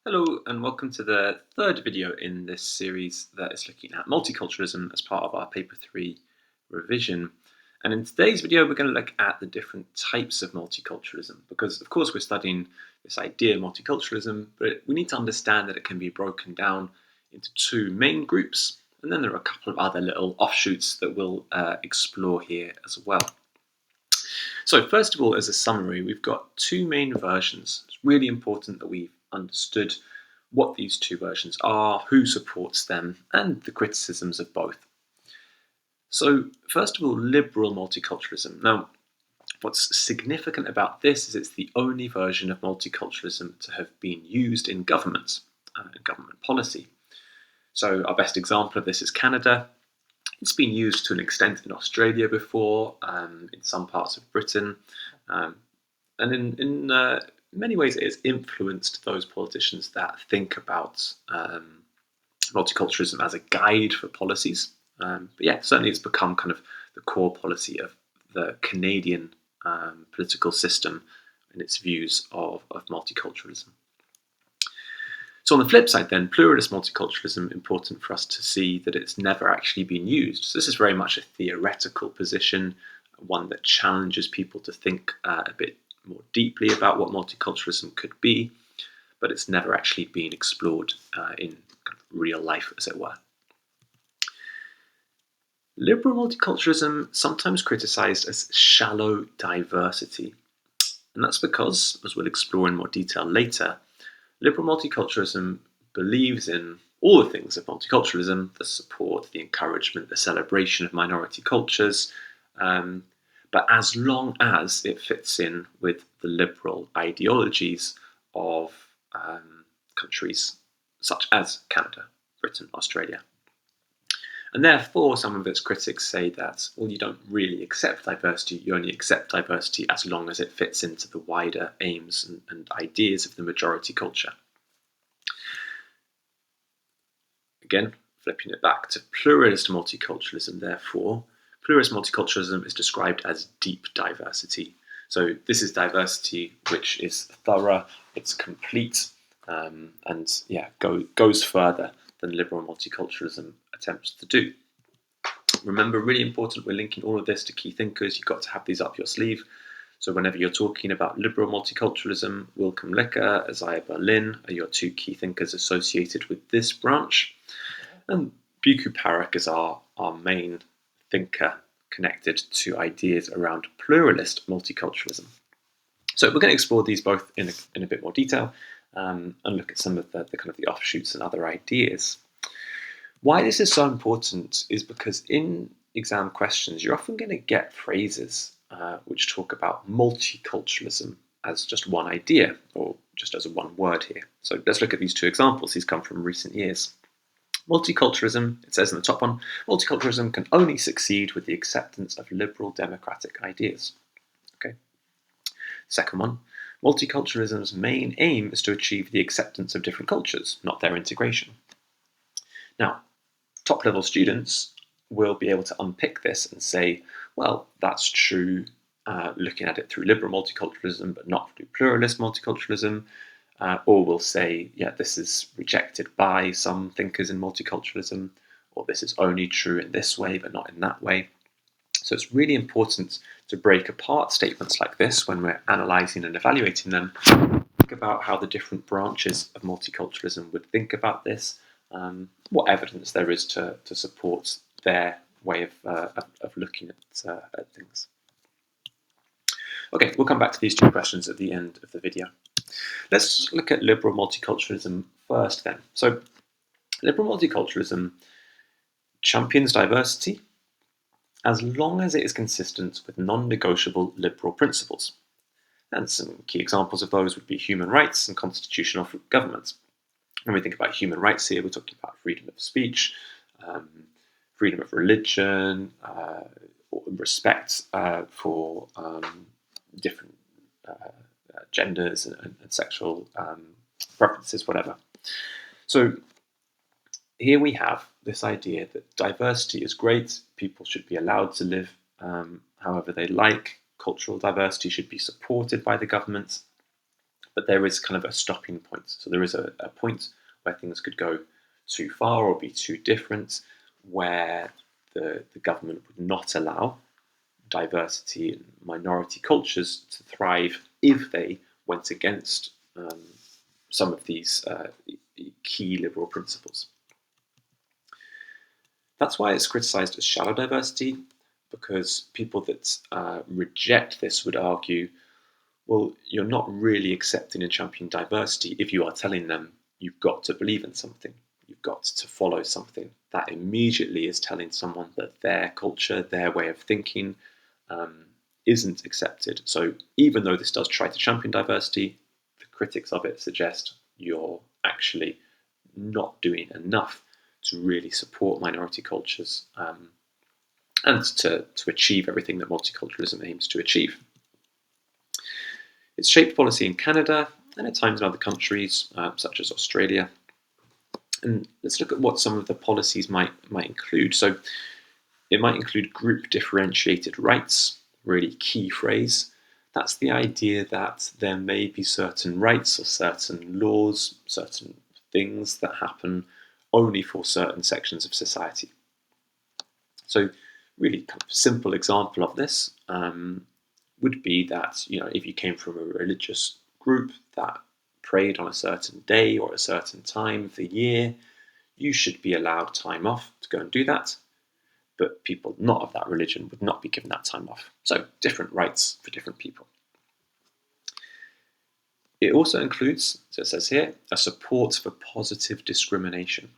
Hello and welcome to the third video in this series that is looking at multiculturalism as part of our paper 3 revision. And in today's video we're going to look at the different types of multiculturalism because of course we're studying this idea of multiculturalism, but we need to understand that it can be broken down into two main groups, and then there are a couple of other little offshoots that we'll explore here as well. So first of all, as a summary, we've got two main versions. It's really important that we've understood what these two versions are, who supports them, and the criticisms of both. So first of all, liberal multiculturalism. Now, what's significant about this is it's the only version of multiculturalism to have been used in government policy. So our best example of this is Canada. It's been used to an extent in Australia before, in some parts of Britain, and in many ways it has influenced those politicians that think about multiculturalism as a guide for policies. But yeah, certainly it's become kind of the core policy of the Canadian political system and its views of multiculturalism. So on the flip side then, pluralist multiculturalism, important for us to see that it's never actually been used. So this is very much a theoretical position, one that challenges people to think a bit more deeply about what multiculturalism could be, but it's never actually been explored in kind of real life, as it were. Liberal multiculturalism, sometimes criticised as shallow diversity, and that's because, as we'll explore in more detail later, liberal multiculturalism believes in all the things of multiculturalism: the support, the encouragement, the celebration of minority cultures, but as long as it fits in with the liberal ideologies of countries such as Canada, Britain, Australia. And therefore, some of its critics say that, well, you don't really accept diversity, you only accept diversity as long as it fits into the wider aims and ideas of the majority culture. Again, flipping it back to pluralist multiculturalism, therefore, pluralist multiculturalism is described as deep diversity. So this is diversity which is thorough, it's complete, and goes further than liberal multiculturalism attempts to do. Remember, really important, we're linking all of this to key thinkers. You've got to have these up your sleeve. So whenever you're talking about liberal multiculturalism, Wilhelm Licker, Isaiah Berlin are your two key thinkers associated with this branch. And Buku Parekh is our main thinker connected to ideas around pluralist multiculturalism. So we're going to explore these both in a bit more detail, and look at some of the kind of the offshoots and other ideas. Why this is so important is because in exam questions, you're often going to get phrases which talk about multiculturalism as just one idea, or just as a one word here. So let's look at these two examples. These come from recent years. Multiculturalism, it says in the top one, multiculturalism can only succeed with the acceptance of liberal democratic ideas. Okay. Second one, multiculturalism's main aim is to achieve the acceptance of different cultures, not their integration. Now, top-level students will be able to unpick this and say, well, that's true looking at it through liberal multiculturalism, but not through pluralist multiculturalism. Or will say, yeah, this is rejected by some thinkers in multiculturalism, or this is only true in this way, but not in that way. So it's really important to break apart statements like this when we're analysing and evaluating them. Think about how the different branches of multiculturalism would think about this, what evidence there is to support their way of looking at things. Okay, we'll come back to these two questions at the end of the video. Let's look at liberal multiculturalism first then. So liberal multiculturalism champions diversity as long as it is consistent with non-negotiable liberal principles. And some key examples of those would be human rights and constitutional government. When we think about human rights here, we're talking about freedom of speech, freedom of religion, respect for different genders and sexual preferences, whatever. So here we have this idea that diversity is great, people should be allowed to live however they like, cultural diversity should be supported by the government, But there is kind of a stopping point. So there is a point where things could go too far or be too different, where the government would not allow diversity and minority cultures to thrive if they went against some of these key liberal principles. That's why it's criticised as shallow diversity, because people that reject this would argue, well, you're not really accepting and championing diversity if you are telling them you've got to believe in something, you've got to follow something. That immediately is telling someone that their culture, their way of thinking, isn't accepted. So even though this does try to champion diversity, the critics of it suggest you're actually not doing enough to really support minority cultures and to achieve everything that multiculturalism aims to achieve. It's shaped policy in Canada and at times in other countries, such as Australia. And let's look at what some of the policies might include. So it might include group differentiated rights, really key phrase. That's the idea that there may be certain rights or certain laws, certain things that happen only for certain sections of society. So really kind of simple example of this would be that, if you came from a religious group that prayed on a certain day or a certain time of the year, you should be allowed time off to go and do that. But people not of that religion would not be given that time off. So different rights for different people. It also includes, so it says here, a support for positive discrimination.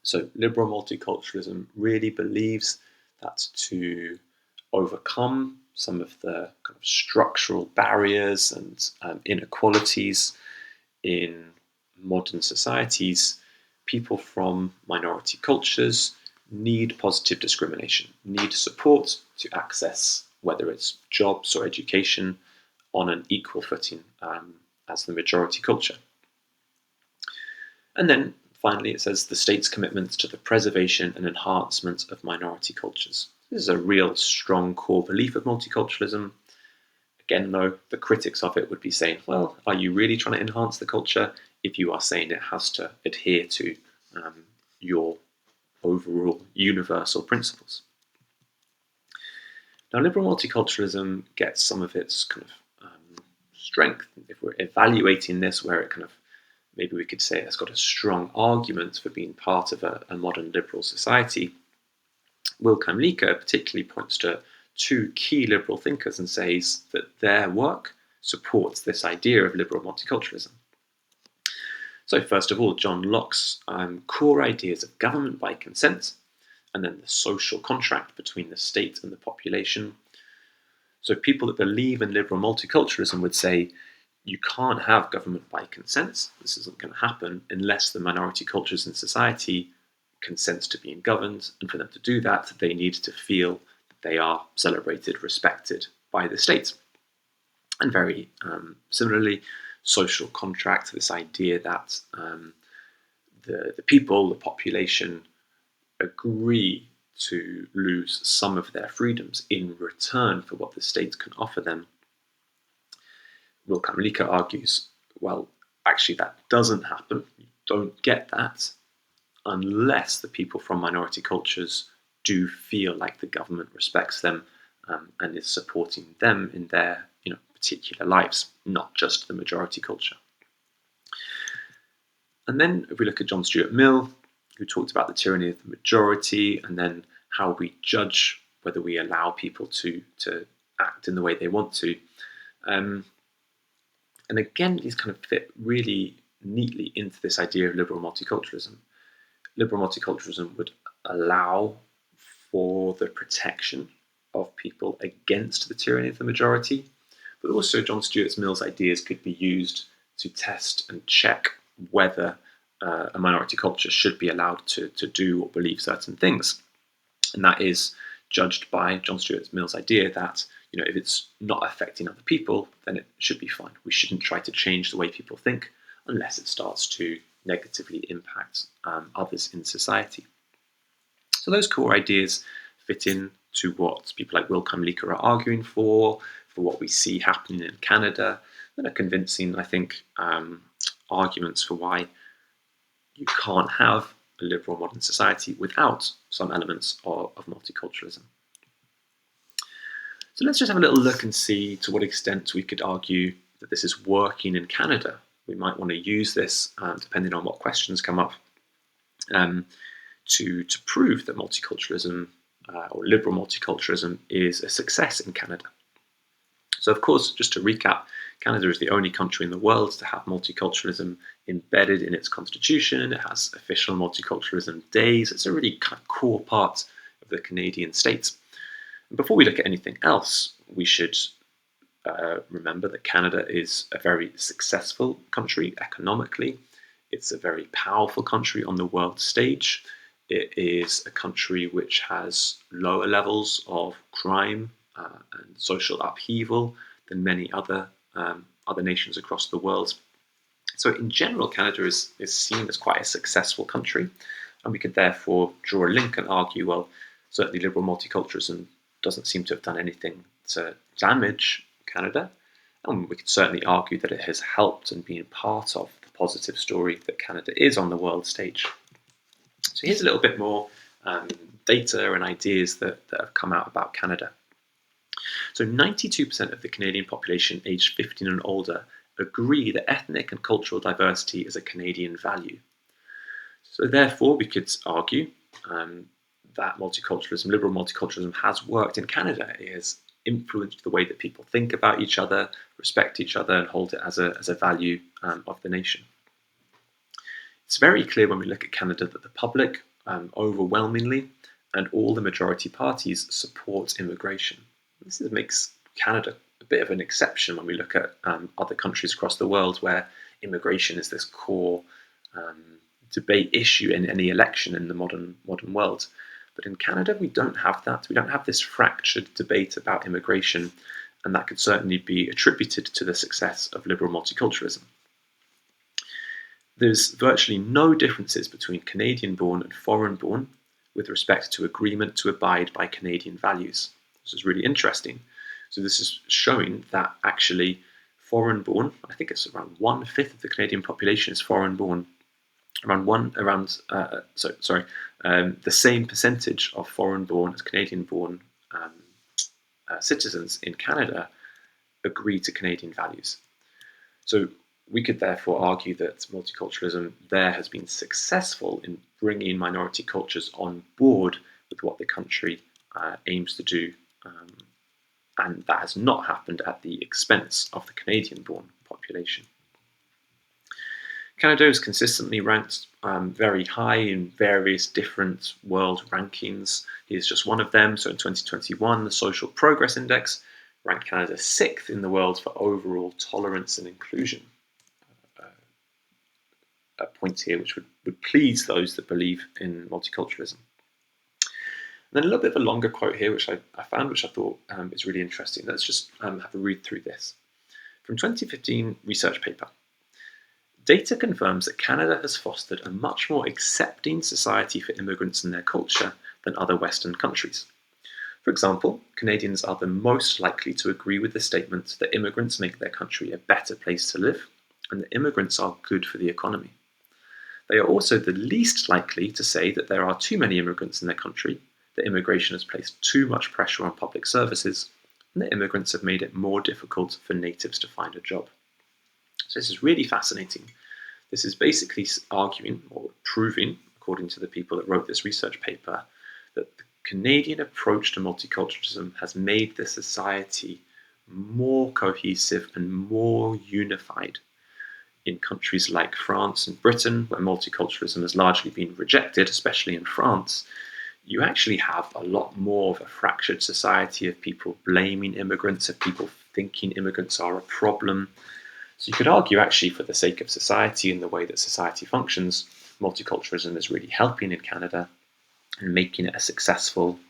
So liberal multiculturalism really believes that to overcome some of the kind of structural barriers and inequalities in modern societies, people from minority cultures need positive discrimination, need support to access whether it's jobs or education on an equal footing as the majority culture. And then finally it says the state's commitment to the preservation and enhancement of minority cultures. This is a real strong core belief of multiculturalism. Again, though, the critics of it would be saying, well, are you really trying to enhance the culture if you are saying it has to adhere to your overall universal principles? Now, liberal multiculturalism gets some of its kind of strength, if we're evaluating this, where it kind of, maybe we could say it's got a strong argument for being part of a modern liberal society. Will Kamlika particularly points to two key liberal thinkers and says that their work supports this idea of liberal multiculturalism. So first of all, John Locke's core ideas of government by consent, and then the social contract between the state and the population. So people that believe in liberal multiculturalism would say you can't have government by consent. This isn't going to happen unless the minority cultures in society consent to being governed, and for them to do that, they need to feel that they are celebrated, respected by the state. And very similarly, social contract, this idea that the people, the population, agree to lose some of their freedoms in return for what the state can offer them. Will Kamlika argues, well, actually that doesn't happen. You don't get that unless the people from minority cultures do feel like the government respects them and is supporting them in their particular lives, not just the majority culture. And then if we look at John Stuart Mill, who talked about the tyranny of the majority and then how we judge whether we allow people to act in the way they want to. And again, these kind of fit really neatly into this idea of liberal multiculturalism. Liberal multiculturalism would allow for the protection of people against the tyranny of the majority, but also John Stuart Mill's ideas could be used to test and check whether a minority culture should be allowed to do or believe certain things. And that is judged by John Stuart Mill's idea that if it's not affecting other people, then it should be fine. We shouldn't try to change the way people think unless it starts to negatively impact others in society. So those core ideas fit in to what people like Will Kamlika are arguing for what we see happening in Canada, that are convincing, I think, arguments for why you can't have a liberal modern society without some elements of multiculturalism. So let's just have a little look and see to what extent we could argue that this is working in Canada. We might want to use this, depending on what questions come up, to prove that multiculturalism or liberal multiculturalism is a success in Canada. So, of course, just to recap, Canada is the only country in the world to have multiculturalism embedded in its constitution. It has official multiculturalism days. It's a really kind of core part of the Canadian state. And before we look at anything else, we should remember that Canada is a very successful country economically. It's a very powerful country on the world stage. It is a country which has lower levels of crime and social upheaval than many other nations across the world. So in general, Canada is seen as quite a successful country, and we could therefore draw a link and argue, well, certainly liberal multiculturalism doesn't seem to have done anything to damage Canada, and we could certainly argue that it has helped and been part of the positive story that Canada is on the world stage. So here's a little bit more data and ideas that have come out about Canada. So 92% of the Canadian population aged 15 and older agree that ethnic and cultural diversity is a Canadian value. So therefore, we could argue that multiculturalism, liberal multiculturalism, has worked in Canada. It has influenced the way that people think about each other, respect each other, and hold it as a value of the nation. It's very clear when we look at Canada that the public overwhelmingly and all the majority parties support immigration. This makes Canada a bit of an exception when we look at other countries across the world where immigration is this core debate issue in any election in the modern world. But in Canada, we don't have that. We don't have this fractured debate about immigration, and that could certainly be attributed to the success of liberal multiculturalism. There's virtually no differences between Canadian-born and foreign-born with respect to agreement to abide by Canadian values. This is really interesting. So this is showing that actually foreign-born, I think it's around 1/5 of the Canadian population is foreign-born. The same percentage of foreign-born as Canadian-born citizens in Canada agree to Canadian values. So we could therefore argue that multiculturalism there has been successful in bringing minority cultures on board with what the country aims to do, and that has not happened at the expense of the Canadian-born population. Canada is consistently ranked very high in various different world rankings. Here's just one of them. So in 2021, the Social Progress Index ranked Canada 6th in the world for overall tolerance and inclusion. A point here which would please those that believe in multiculturalism. And then a little bit of a longer quote here, which I found, which I thought is really interesting. Let's just have a read through this. From 2015 research paper. Data confirms that Canada has fostered a much more accepting society for immigrants and their culture than other Western countries. For example, Canadians are the most likely to agree with the statement that immigrants make their country a better place to live and that immigrants are good for the economy. They are also the least likely to say that there are too many immigrants in their country, that immigration has placed too much pressure on public services, and that immigrants have made it more difficult for natives to find a job. So this is really fascinating. This is basically arguing or proving, according to the people that wrote this research paper, that the Canadian approach to multiculturalism has made the society more cohesive and more unified. In countries like France and Britain, where multiculturalism has largely been rejected, especially in France, you actually have a lot more of a fractured society of people blaming immigrants, of people thinking immigrants are a problem. So you could argue actually for the sake of society and the way that society functions, multiculturalism is really helping in Canada and making it a successful,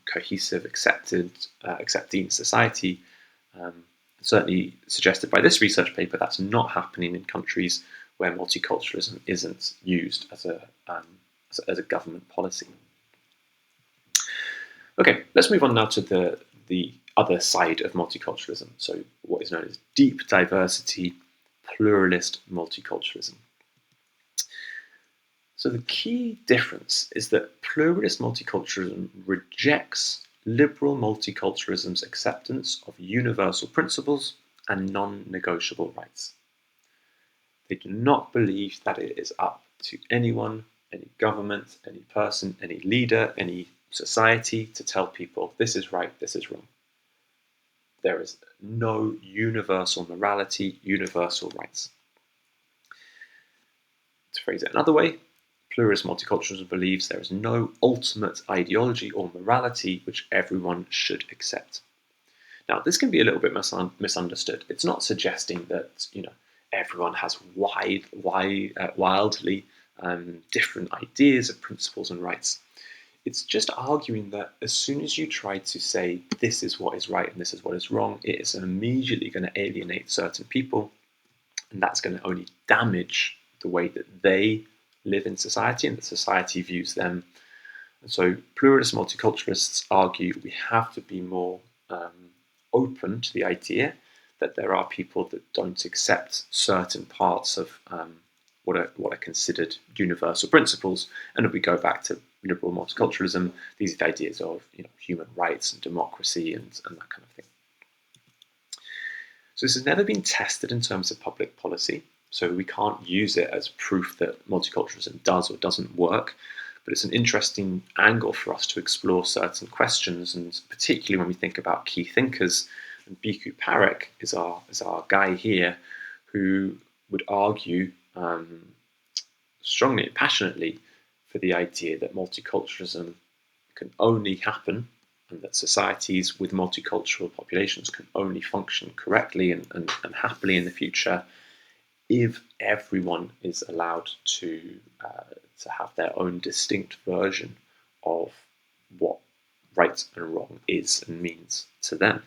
cohesive, accepting society. Certainly suggested by this research paper, that's not happening in countries where multiculturalism isn't used as a government policy. Okay, let's move on now to the other side of multiculturalism. So what is known as deep diversity, pluralist multiculturalism. So the key difference is that pluralist multiculturalism rejects liberal multiculturalism's acceptance of universal principles and non-negotiable rights. They do not believe that it is up to anyone, any government, any person, any leader, any society to tell people this is right, this is wrong. There is no universal morality, universal rights. To phrase it another way, pluralist multiculturalism believes there is no ultimate ideology or morality which everyone should accept. Now, this can be a little bit misunderstood. It's not suggesting that everyone has wildly different ideas of principles and rights. It's just arguing that as soon as you try to say this is what is right and this is what is wrong, it is immediately going to alienate certain people, and that's going to only damage the way that they live in society and that society views them. And so pluralist multiculturalists argue we have to be more open to the idea that there are people that don't accept certain parts of what are considered universal principles. And if we go back to liberal multiculturalism, these ideas of human rights and democracy and that kind of thing. So this has never been tested in terms of public policy, so we can't use it as proof that multiculturalism does or doesn't work, but it's an interesting angle for us to explore certain questions, and particularly when we think about key thinkers. And Bhikkhu Parekh is our guy here, who would argue strongly and passionately for the idea that multiculturalism can only happen, and that societies with multicultural populations can only function correctly and happily in the future if everyone is allowed to have their own distinct version of what right and wrong is and means to them.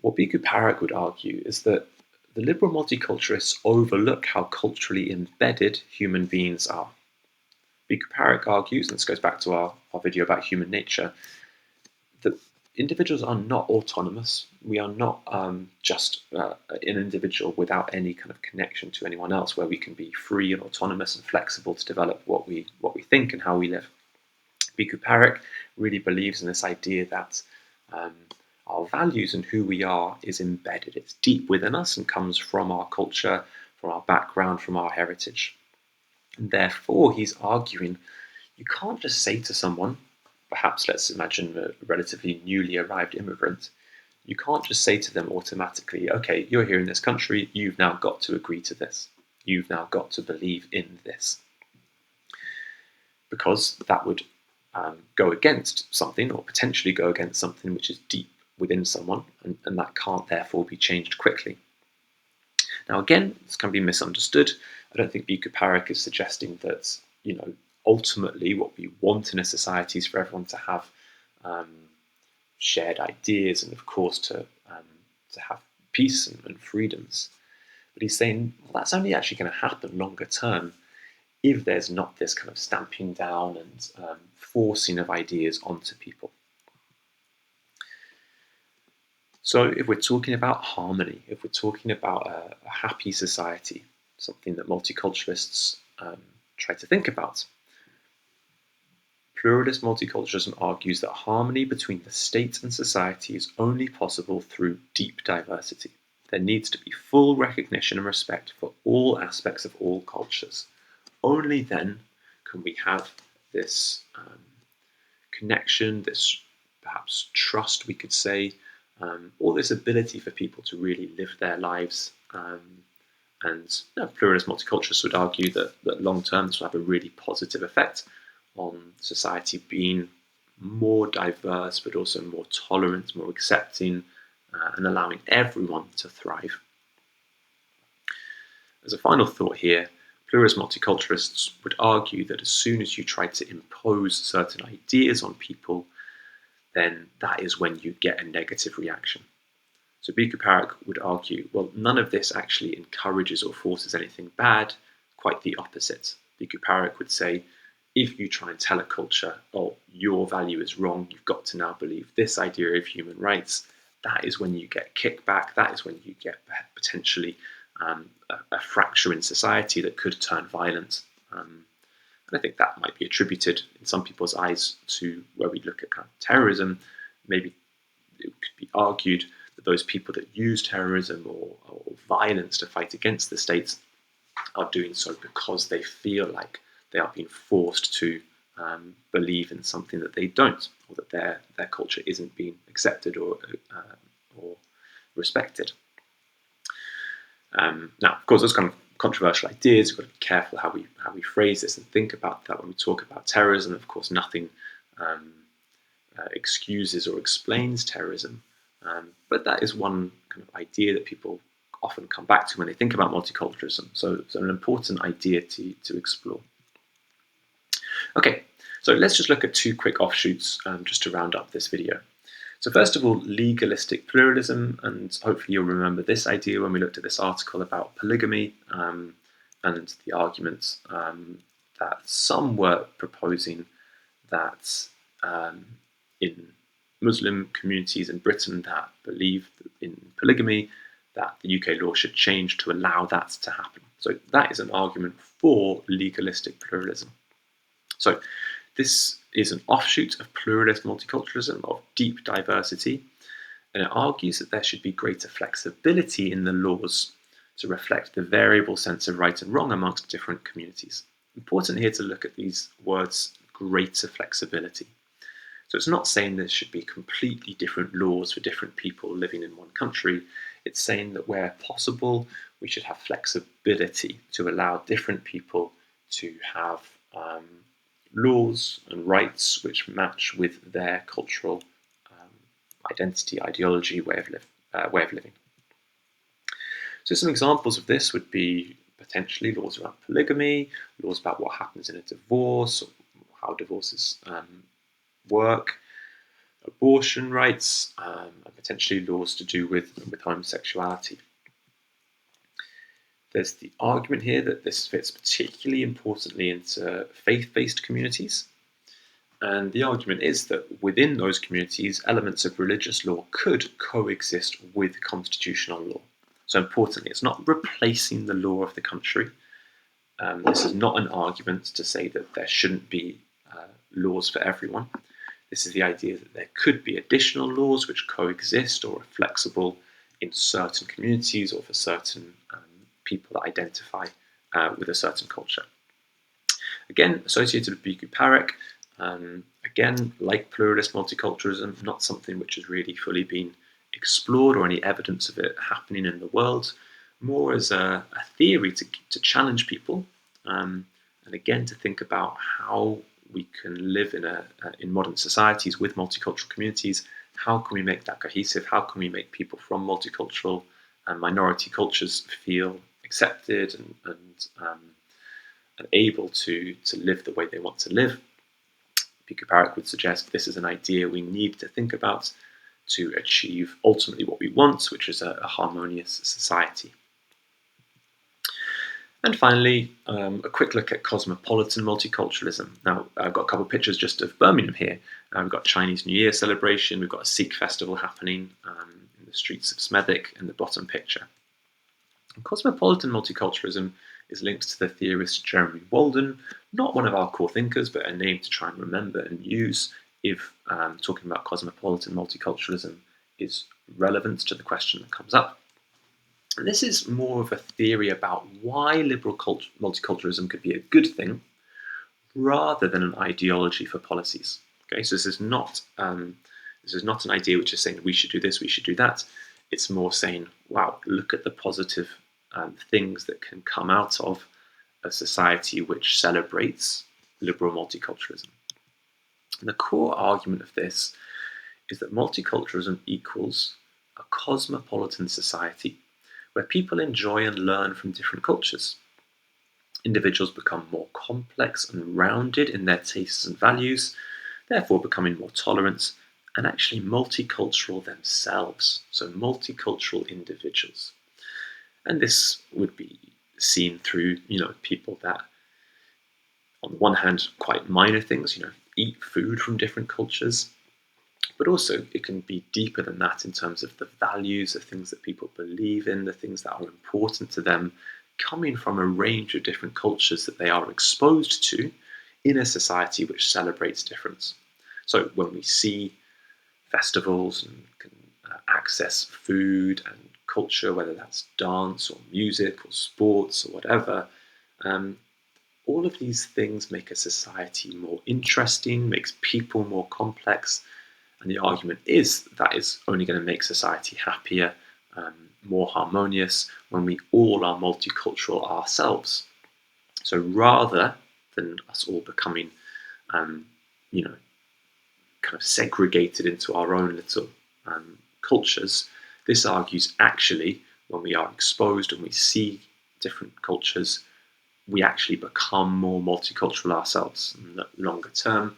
What Bhikkhu Parekh would argue is that the liberal multiculturalists overlook how culturally embedded human beings are. Bhikkhu Parekh argues, and this goes back to our video about human nature, that individuals are not autonomous. We are not just an individual without any kind of connection to anyone else, where we can be free and autonomous and flexible to develop what we think and how we live. Bhikkhu Parekh really believes in this idea that our values and who we are is embedded. It's deep within us and comes from our culture, from our background, from our heritage. And therefore, he's arguing you can't just say to someone, perhaps let's imagine a relatively newly arrived immigrant, you can't just say to them automatically, okay, you're here in this country, you've now got to agree to this. You've now got to believe in this. Because that would go against something, or potentially go against something which is deep within someone, and that can't therefore be changed quickly. Now again, this can be misunderstood. I don't think Bhikkhu Parekh is suggesting that, ultimately what we want in a society is for everyone to have shared ideas and of course to have peace and freedoms. But he's saying, well, that's only actually going to happen longer term if there's not this kind of stamping down and forcing of ideas onto people. So if we're talking about harmony, if we're talking about a happy society, something that multiculturalists try to think about, pluralist multiculturalism argues that harmony between the state and society is only possible through deep diversity. There needs to be full recognition and respect for all aspects of all cultures. Only then can we have this connection, this perhaps trust, we could say, or this ability for people to really live their lives. And pluralist multiculturalists would argue that long term this will have a really positive effect on society being more diverse, but also more tolerant, more accepting, and allowing everyone to thrive. As a final thought here, pluralist multiculturalists would argue that as soon as you try to impose certain ideas on people, then that is when you get a negative reaction. So Bhikkhu Parekh would argue, well, none of this actually encourages or forces anything bad, quite the opposite. Bhikkhu Parekh would say, if you try and tell a culture, oh, your value is wrong, you've got to now believe this idea of human rights, that is when you get kickback, that is when you get potentially a fracture in society that could turn violent. And I think that might be attributed in some people's eyes to where we look at kind of terrorism. Maybe it could be argued that those people that use terrorism or violence to fight against the state are doing so because they feel like they are being forced to believe in something that they don't, or that their culture isn't being accepted or respected. Now, of course, those kind of controversial ideas, we've got to be careful how we phrase this and think about that when we talk about terrorism. Of course, nothing excuses or explains terrorism, but that is one kind of idea that people often come back to when they think about multiculturalism. So it's an important idea to explore. Okay, so let's just look at two quick offshoots just to round up this video. So first of all, legalistic pluralism, and hopefully you'll remember this idea when we looked at this article about polygamy and the arguments that some were proposing that in Muslim communities in Britain that believe in polygamy, that the UK law should change to allow that to happen. So that is an argument for legalistic pluralism. So this is an offshoot of pluralist multiculturalism, of deep diversity, and it argues that there should be greater flexibility in the laws to reflect the variable sense of right and wrong amongst different communities. Important here to look at these words, greater flexibility. So it's not saying there should be completely different laws for different people living in one country. It's saying that where possible, we should have flexibility to allow different people to have laws and rights which match with their cultural identity, ideology, way of living. So some examples of this would be potentially laws around polygamy, laws about what happens in a divorce, or how divorces work, abortion rights, and potentially laws to do with homosexuality. There's the argument here that this fits particularly importantly into faith-based communities. And the argument is that within those communities, elements of religious law could coexist with constitutional law. So importantly, it's not replacing the law of the country. This is not an argument to say that there shouldn't be laws for everyone. This is the idea that there could be additional laws which coexist or are flexible in certain communities or for certain people that identify with a certain culture. Again, associated with Bhikkhu Parekh, again, like pluralist multiculturalism, not something which has really fully been explored or any evidence of it happening in the world, more as a theory to challenge people, and again to think about how we can live in modern societies with multicultural communities. How can we make that cohesive? How can we make people from multicultural and minority cultures feel accepted and able to live the way they want to live? Bhikkhu Parekh would suggest this is an idea we need to think about to achieve ultimately what we want, which is a harmonious society. And finally, a quick look at cosmopolitan multiculturalism. Now, I've got a couple of pictures just of Birmingham here. We've got Chinese New Year celebration, we've got a Sikh festival happening in the streets of Smethwick in the bottom picture. And cosmopolitan multiculturalism is linked to the theorist Jeremy Walden, not one of our core thinkers, but a name to try and remember and use if talking about cosmopolitan multiculturalism is relevant to the question that comes up. And this is more of a theory about why liberal multiculturalism could be a good thing rather than an ideology for policies. Okay, so this is not an idea which is saying we should do this, we should do that. It's more saying, wow, look at the positive things that can come out of a society which celebrates liberal multiculturalism. And the core argument of this is that multiculturalism equals a cosmopolitan society where people enjoy and learn from different cultures. Individuals become more complex and rounded in their tastes and values, therefore becoming more tolerant and actually multicultural themselves, so multicultural individuals. And this would be seen through, people that on the one hand, quite minor things, eat food from different cultures, but also it can be deeper than that in terms of the values, the things that people believe in, the things that are important to them, coming from a range of different cultures that they are exposed to in a society which celebrates difference. So when we see festivals and can access food and culture, whether that's dance or music or sports or whatever, all of these things make a society more interesting, makes people more complex, and the argument is that is only going to make society happier, more harmonious, when we all are multicultural ourselves. So rather than us all becoming, kind of segregated into our own little cultures, this argues actually when we are exposed and we see different cultures, we actually become more multicultural ourselves. In the longer term,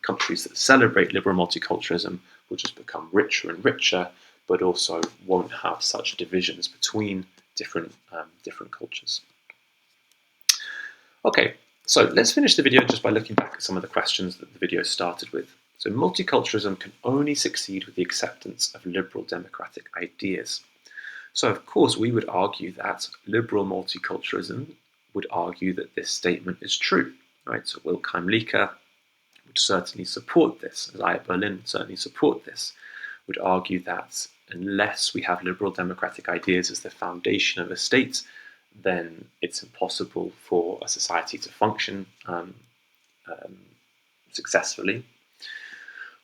countries that celebrate liberal multiculturalism will just become richer and richer, but also won't have such divisions between different cultures. Okay, so let's finish the video just by looking back at some of the questions that the video started with. So multiculturalism can only succeed with the acceptance of liberal democratic ideas. So of course we would argue that liberal multiculturalism would argue that this statement is true, right? So Wilhelm Lieke would certainly support this, Isaiah Berlin would certainly support this, would argue that unless we have liberal democratic ideas as the foundation of a state, then it's impossible for a society to function successfully.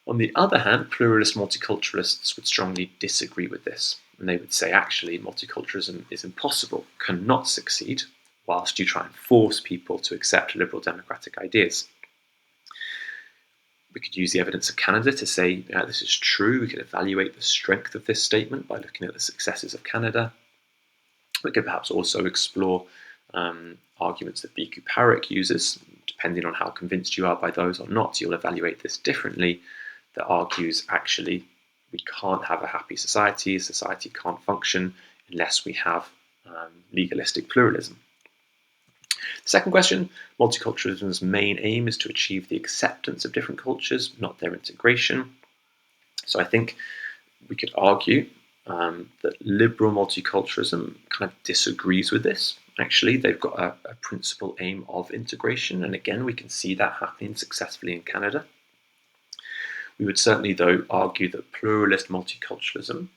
On the other hand, pluralist multiculturalists would strongly disagree with this, and they would say actually multiculturalism is impossible, cannot succeed, whilst you try and force people to accept liberal democratic ideas. We could use the evidence of Canada to say this is true. We could evaluate the strength of this statement by looking at the successes of Canada. We could perhaps also explore arguments that Bhikkhu Parekh uses. Depending on how convinced you are by those or not, you'll evaluate this differently, that argues actually we can't have a happy society can't function unless we have legalistic pluralism. The second question, multiculturalism's main aim is to achieve the acceptance of different cultures, not their integration. So I think we could argue that liberal multiculturalism kind of disagrees with this. Actually, they've got a principal aim of integration, and again, we can see that happening successfully in Canada. We would certainly, though, argue that pluralist multiculturalism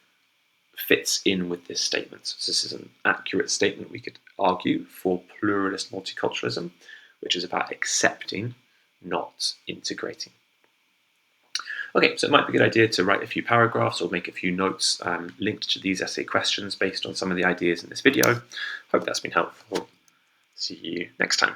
fits in with this statement. So this is an accurate statement, we could argue, for pluralist multiculturalism, which is about accepting, not integrating. Okay, so it might be a good idea to write a few paragraphs or make a few notes linked to these essay questions based on some of the ideas in this video. Hope that's been helpful. See you next time.